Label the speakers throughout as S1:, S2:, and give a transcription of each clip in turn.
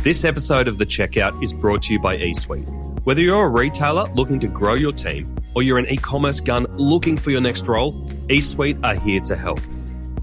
S1: This episode of The Checkout is brought to you by eSuite. Whether you're a retailer looking to grow your team or you're an e-commerce gun looking for your next role, eSuite are here to help.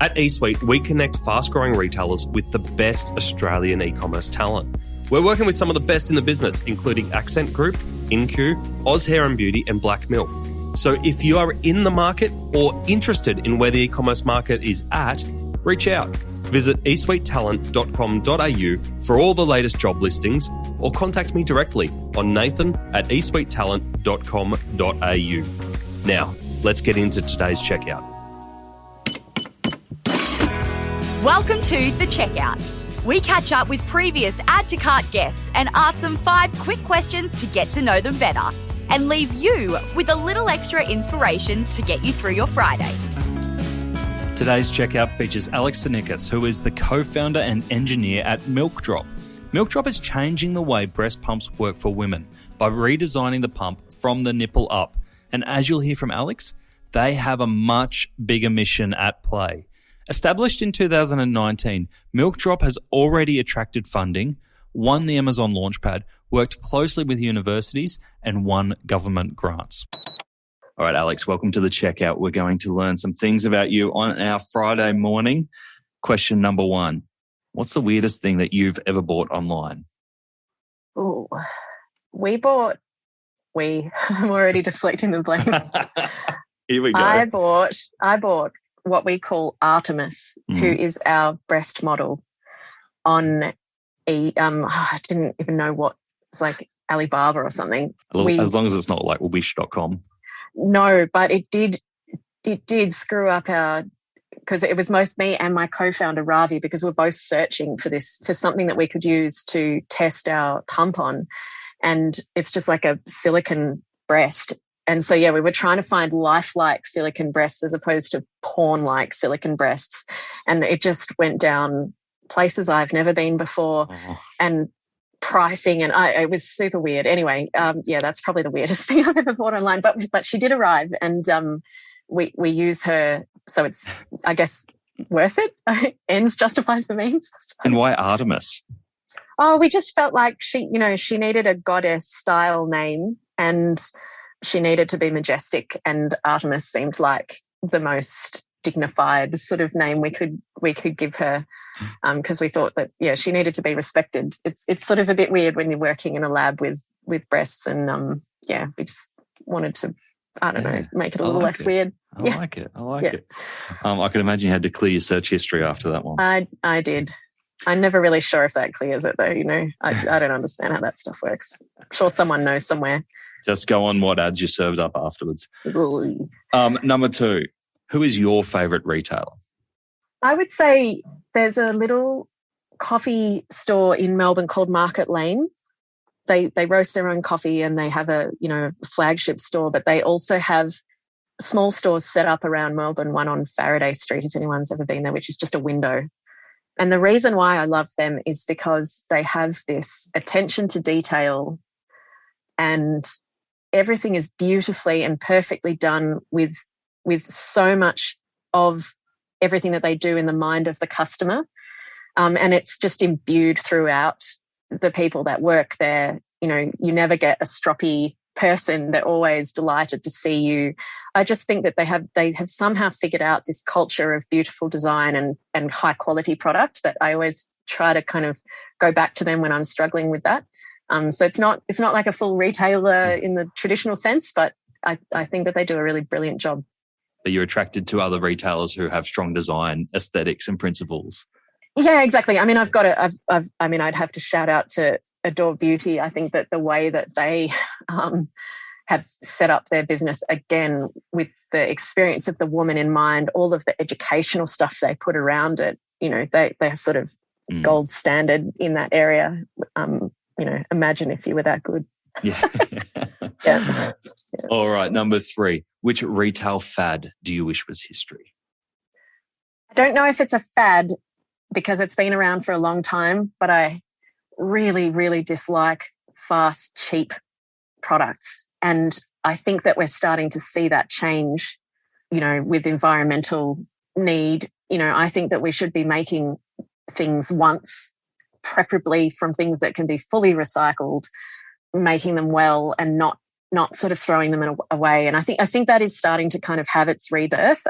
S1: At eSuite, we connect fast-growing retailers with the best Australian e-commerce talent. We're working with some of the best in the business, including Accent Group, InQ, Oz Hair and Beauty, and Black Milk. So if you are in the market or interested in where the e-commerce market is at, reach out. Visit eSuiteTalent.com.au for all the latest job listings or contact me directly on nathan@eSuiteTalent.com.au. Now, let's get into today's checkout.
S2: Welcome to The Checkout. We catch up with previous Add to Cart guests and ask them 5 quick questions to get to know them better and leave you with a little extra inspiration to get you through your Friday.
S3: Today's checkout features Alex Sinickas, who is the co-founder and engineer at Milkdrop. Milkdrop is changing the way breast pumps work for women by redesigning the pump from the nipple up. And as you'll hear from Alex, they have a much bigger mission at play. Established in 2019, Milkdrop has already attracted funding, won the Amazon Launchpad, worked closely with universities, and won government grants. All right, Alex, welcome to The Checkout. We're going to learn some things about you on our Friday morning. Question number 1. What's the weirdest thing that you've ever bought online?
S4: Oh, I'm already deflecting the blame.
S3: Here we go.
S4: I bought what we call Artemis, who is our breast model on I didn't even know what, it's like Alibaba or something.
S3: As long as it's not like wish.com.
S4: No, but it did screw up because it was both me and my co-founder Ravi, because we're both searching for something that we could use to test our pump on, and it's just like a silicone breast. And so, we were trying to find lifelike silicone breasts as opposed to porn-like silicone breasts, and it just went down places I've never been before, and pricing, and it was super weird. Anyway, that's probably the weirdest thing I've ever bought online. But she did arrive, and we use her, so it's, I guess, worth it. Ends justifies the means.
S3: And why Artemis?
S4: Oh, we just felt like she needed a goddess style name, and she needed to be majestic, and Artemis seemed like the most dignified sort of name we could give her, because we thought that she needed to be respected. It's sort of a bit weird when you're working in a lab with breasts, and we just wanted to, I don't know, make it a little less weird.
S3: I like it. I can imagine you had to clear your search history after that one.
S4: I did. I'm never really sure if that clears it though. I don't understand how that stuff works. I'm sure someone knows somewhere.
S3: Just go on what ads you served up afterwards. Number 2, who is your favourite retailer?
S4: I would say there's a little coffee store in Melbourne called Market Lane. They roast their own coffee, and they have a flagship store, but they also have small stores set up around Melbourne, one on Faraday Street, if anyone's ever been there, which is just a window. And the reason why I love them is because they have this attention to detail, and everything is beautifully and perfectly done with so much of everything that they do in the mind of the customer. And it's just imbued throughout the people that work there. You never get a stroppy person. They're always delighted to see you. I just think that they have somehow figured out this culture of beautiful design and high quality product that I always try to kind of go back to them when I'm struggling with that. So it's not like a full retailer in the traditional sense, but I think that they do a really brilliant job.
S3: But you're attracted to other retailers who have strong design aesthetics and principles.
S4: Yeah, exactly. I mean, I'd have to shout out to Adore Beauty. I think that the way that they have set up their business, again, with the experience of the woman in mind, all of the educational stuff they put around it, they're sort of gold standard in that area. Imagine if you were that good.
S3: Yeah.
S4: Yeah.
S3: All right, number 3. Which retail fad do you wish was history?
S4: I don't know if it's a fad because it's been around for a long time, but I really, really dislike fast, cheap products. And I think that we're starting to see that change, with environmental need. I think that we should be making things once preferably from things that can be fully recycled, making them well and not sort of throwing them away. And I think that is starting to kind of have its rebirth,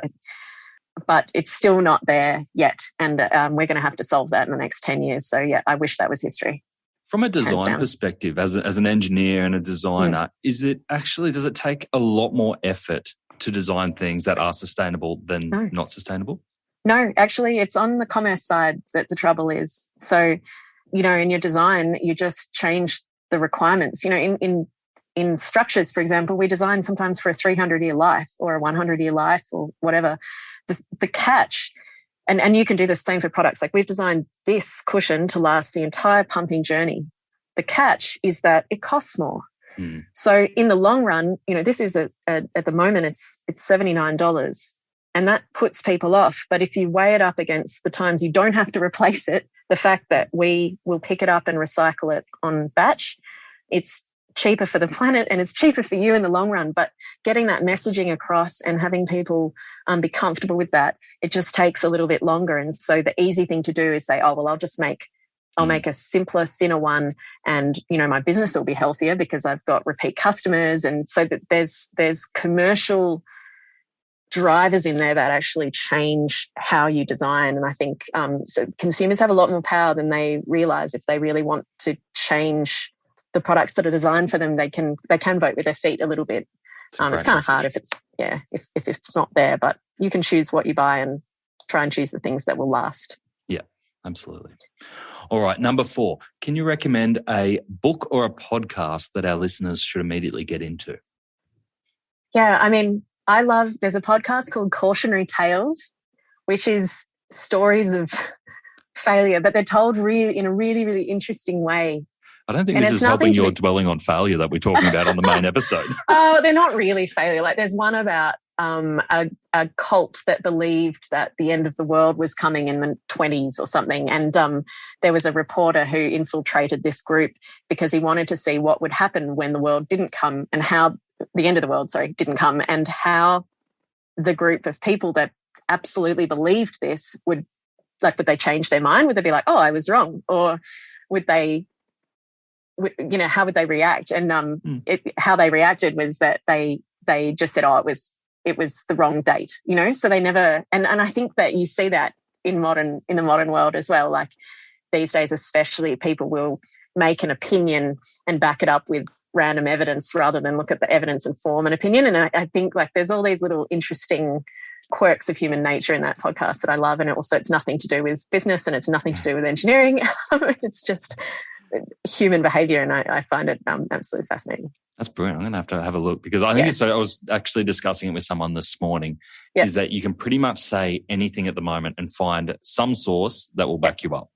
S4: but it's still not there yet. And we're going to have to solve that in the next 10 years. So, yeah, I wish that was history.
S3: From a design perspective, as an engineer and a designer, does it take a lot more effort to design things that are sustainable than not sustainable?
S4: No, actually, it's on the commerce side that the trouble is. So, in your design, you just change the requirements. In structures, for example, we design sometimes for a 300-year life or a 100-year life or whatever. The catch, and you can do the same for products. Like, we've designed this cushion to last the entire pumping journey. The catch is that it costs more. So in the long run, this is at the moment it's $79, and that puts people off. But if you weigh it up against the times you don't have to replace it, the fact that we will pick it up and recycle it on batch, it's cheaper for the planet and it's cheaper for you in the long run. But getting that messaging across and having people be comfortable with that, it just takes a little bit longer. And so the easy thing to do is say, oh, well, I'll make a simpler, thinner one, and my business will be healthier because I've got repeat customers. And so that there's commercial drivers in there that actually change how you design. And I think so consumers have a lot more power than they realize. If they really want to change the products that are designed for them, they can vote with their feet a little bit. It's kind of hard if it's not there, but you can choose what you buy and try and choose the things that will last.
S3: Yeah, absolutely. All right, number 4. Can you recommend a book or a podcast that our listeners should immediately get into?
S4: Yeah, there's a podcast called Cautionary Tales, which is stories of failure, but they're told in a really, really interesting way.
S3: I don't think this is helping your dwelling on failure that we're talking about on the main episode.
S4: Oh, they're not really failure. Like, there's one about a cult that believed that the end of the world was coming in the 20s or something. And there was a reporter who infiltrated this group because he wanted to see what would happen when the world didn't come, and how the end of the world, didn't come, and how the group of people that absolutely believed this would they change their mind? Would they be like, oh, I was wrong? Or would they, how would they react? And how they reacted was that they just said, oh, it was the wrong date, so they never, and I think that you see that in the modern world as well. Like, these days especially, people will make an opinion and back it up with random evidence rather than look at the evidence and form an opinion. And I think there's all these little interesting quirks of human nature in that podcast that I love. And it's nothing to do with business and it's nothing to do with engineering. It's just human behavior, and I find it absolutely fascinating.
S3: That's brilliant. I'm going to have a look, because I think I was actually discussing it with someone this morning, is that you can pretty much say anything at the moment and find some source that will back you up.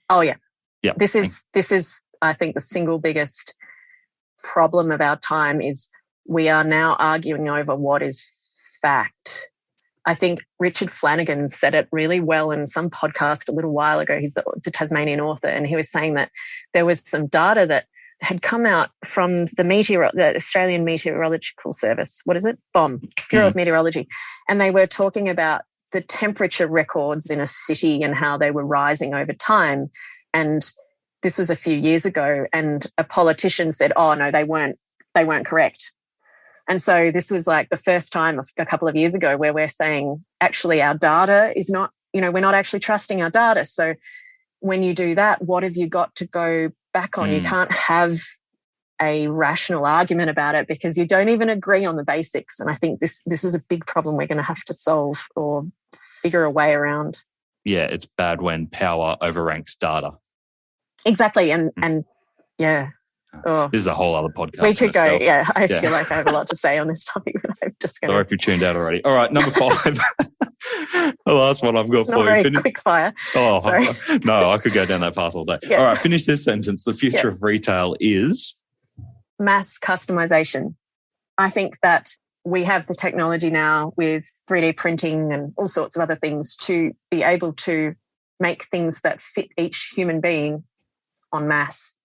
S4: Oh, yeah.
S3: Yeah.
S4: This is, I think, the single biggest problem of our time is we are now arguing over what is fact. I think Richard Flanagan said it really well in some podcast a little while ago. He's a Tasmanian author, and he was saying that there was some data that had come out from the Australian Meteorological Service. What is it? Bureau of Meteorology. And they were talking about the temperature records in a city and how they were rising over time. And this was a few years ago, and a politician said, oh, no, they weren't correct. And so this was the first time a couple of years ago where we're saying, actually, our data is not, we're not actually trusting our data. So when you do that, what have you got to go back on? You can't have a rational argument about it because you don't even agree on the basics. And I think this is a big problem we're going to have to solve or figure a way around.
S3: Yeah, it's bad when power overranks data.
S4: Exactly. And yeah.
S3: Oh. This is a whole other podcast.
S4: We could go, yeah. I feel like I have a lot to say on this topic, but I'm just going to...
S3: Sorry if you tuned out already. All right, number 5. The last one I've got for you.
S4: Not very quick fire.
S3: Oh,
S4: sorry.
S3: No, I could go down that path all day. Yeah. All right, finish this sentence. The future of retail is...
S4: mass customization. I think that we have the technology now with 3D printing and all sorts of other things to be able to make things that fit each human being en masse.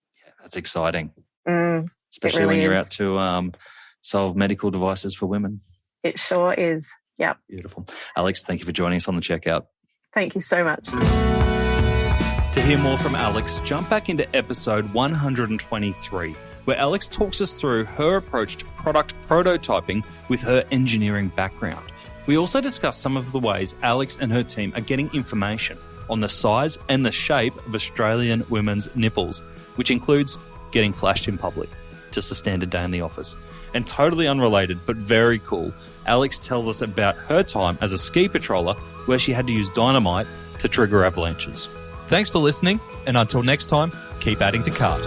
S3: That's exciting, especially really when you're out to solve medical devices for women.
S4: It sure is, yeah.
S3: Beautiful. Alex, thank you for joining us on the checkout.
S4: Thank you so much.
S3: To hear more from Alex, jump back into episode 123, where Alex talks us through her approach to product prototyping with her engineering background. We also discuss some of the ways Alex and her team are getting information on the size and the shape of Australian women's nipples, which includes getting flashed in public. Just a standard day in the office. And totally unrelated, but very cool, Alex tells us about her time as a ski patroller where she had to use dynamite to trigger avalanches. Thanks for listening, and until next time, keep adding to cart.